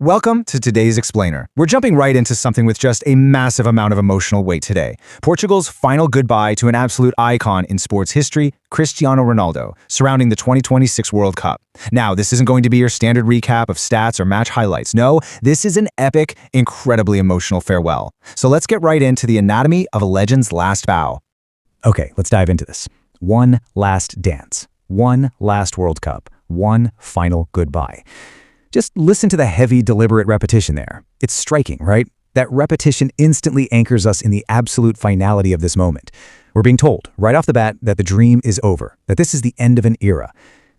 Welcome to today's Explainer. We're jumping right into something with just a massive amount of emotional weight today. Portugal's final goodbye to an absolute icon in sports history, Cristiano Ronaldo, surrounding the 2026 World Cup. Now, this isn't going to be your standard recap of stats or match highlights. No, this is an epic, incredibly emotional farewell. So let's get right into the anatomy of a legend's last vow. Okay, let's dive into this. One last dance. One last World Cup. One final goodbye. Just listen to the heavy, deliberate repetition there. It's striking, right? That repetition instantly anchors us in the absolute finality of this moment. We're being told, right off the bat, that the dream is over, that this is the end of an era.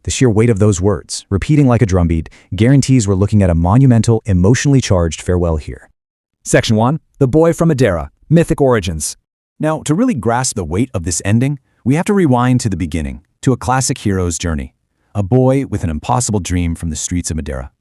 The sheer weight of those words, repeating like a drumbeat, guarantees we're looking at a monumental, emotionally charged farewell here. Section 1. The Boy from Madeira, Mythic Origins. Now, to really grasp the weight of this ending, we have to rewind to the beginning, to a classic hero's journey. A boy with an impossible dream from the streets of Madeira.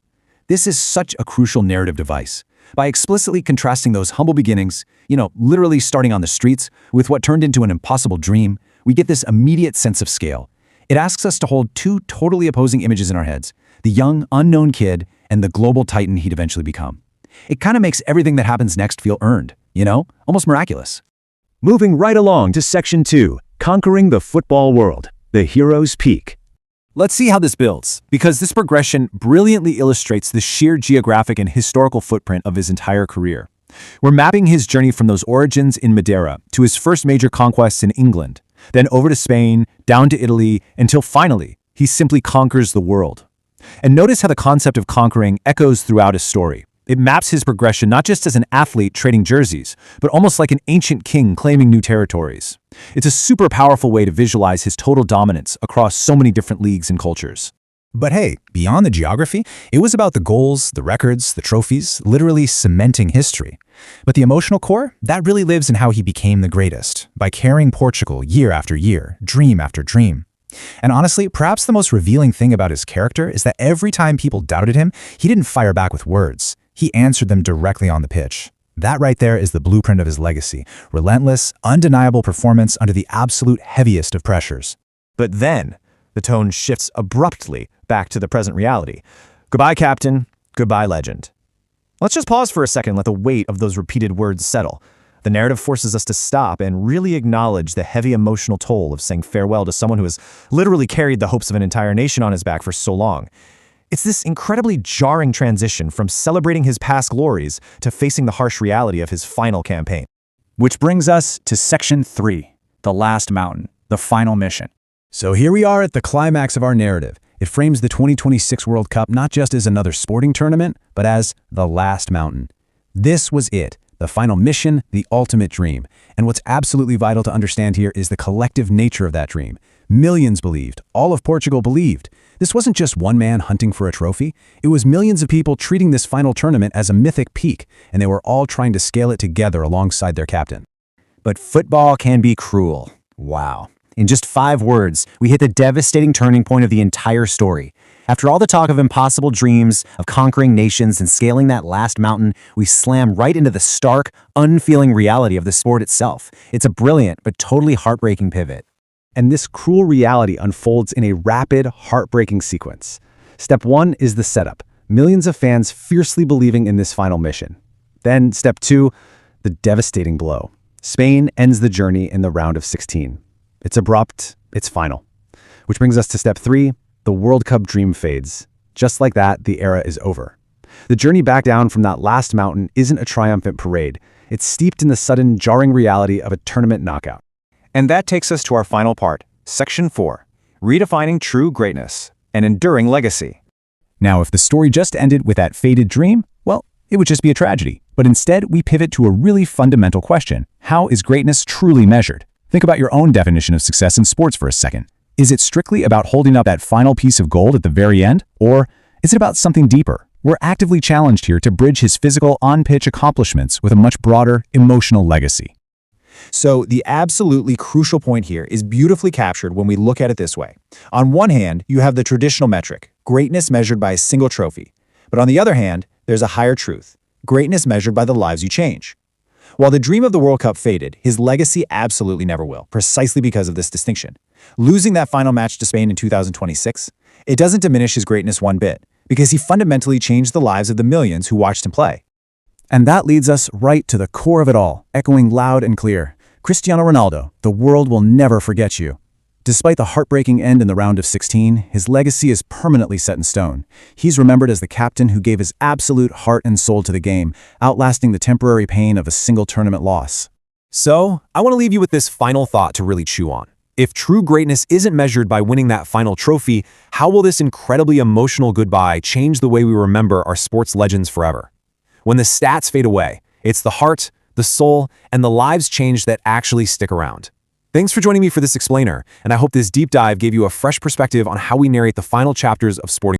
This is such a crucial narrative device. By explicitly contrasting those humble beginnings, literally starting on the streets, with what turned into an impossible dream, we get this immediate sense of scale. It asks us to hold two totally opposing images in our heads, the young, unknown kid and the global titan he'd eventually become. It kind of makes everything that happens next feel earned, almost miraculous. Moving right along to Section 2, Conquering the Football World, the Hero's Peak. Let's see how this builds, because this progression brilliantly illustrates the sheer geographic and historical footprint of his entire career. We're mapping his journey from those origins in Madeira to his first major conquests in England, then over to Spain, down to Italy, until finally, he simply conquers the world. And notice how the concept of conquering echoes throughout his story. It maps his progression not just as an athlete trading jerseys, but almost like an ancient king claiming new territories. It's a super powerful way to visualize his total dominance across so many different leagues and cultures. But hey, beyond the geography, it was about the goals, the records, the trophies, literally cementing history. But the emotional core, that really lives in how he became the greatest, by carrying Portugal year after year, dream after dream. And honestly, perhaps the most revealing thing about his character is that every time people doubted him, he didn't fire back with words. He answered them directly on the pitch. That right there is the blueprint of his legacy. Relentless, undeniable performance under the absolute heaviest of pressures. But then, the tone shifts abruptly back to the present reality. Goodbye, Captain. Goodbye, legend. Let's just pause for a second and let the weight of those repeated words settle. The narrative forces us to stop and really acknowledge the heavy emotional toll of saying farewell to someone who has literally carried the hopes of an entire nation on his back for so long. It's this incredibly jarring transition from celebrating his past glories to facing the harsh reality of his final campaign. Which brings us to Section 3, the last mountain, the final mission. So here we are at the climax of our narrative. It frames the 2026 World Cup not just as another sporting tournament, but as the last mountain. This was it, the final mission, the ultimate dream. And what's absolutely vital to understand here is the collective nature of that dream. Millions believed, all of Portugal believed. This wasn't just one man hunting for a trophy. It was millions of people treating this final tournament as a mythic peak, and they were all trying to scale it together alongside their captain. But football can be cruel. Wow. In just 5 words, we hit the devastating turning point of the entire story. After all the talk of impossible dreams, of conquering nations and scaling that last mountain, we slam right into the stark, unfeeling reality of the sport itself. It's a brilliant but totally heartbreaking pivot. And this cruel reality unfolds in a rapid, heartbreaking sequence. Step 1 is the setup. Millions of fans fiercely believing in this final mission. Then, step 2, the devastating blow. Spain ends the journey in the round of 16. It's abrupt, it's final. Which brings us to step 3, the World Cup dream fades. Just like that, the era is over. The journey back down from that last mountain isn't a triumphant parade. It's steeped in the sudden, jarring reality of a tournament knockout. And that takes us to our final part, Section 4, Redefining True Greatness, an Enduring Legacy. Now, if the story just ended with that faded dream, well, it would just be a tragedy. But instead, we pivot to a really fundamental question. How is greatness truly measured? Think about your own definition of success in sports for a second. Is it strictly about holding up that final piece of gold at the very end? Or is it about something deeper? We're actively challenged here to bridge his physical on-pitch accomplishments with a much broader, emotional legacy. So the absolutely crucial point here is beautifully captured when we look at it this way. On one hand, you have the traditional metric, greatness measured by a single trophy. But on the other hand, there's a higher truth, greatness measured by the lives you change. While the dream of the World Cup faded, his legacy absolutely never will, precisely because of this distinction. Losing that final match to Spain in 2026, it doesn't diminish his greatness one bit, because he fundamentally changed the lives of the millions who watched him play. And that leads us right to the core of it all, echoing loud and clear. Cristiano Ronaldo, the world will never forget you. Despite the heartbreaking end in the round of 16, his legacy is permanently set in stone. He's remembered as the captain who gave his absolute heart and soul to the game, outlasting the temporary pain of a single tournament loss. So, I want to leave you with this final thought to really chew on. If true greatness isn't measured by winning that final trophy, how will this incredibly emotional goodbye change the way we remember our sports legends forever? When the stats fade away, it's the heart, the soul, and the lives changed that actually stick around. Thanks for joining me for this explainer, and I hope this deep dive gave you a fresh perspective on how we narrate the final chapters of sporting.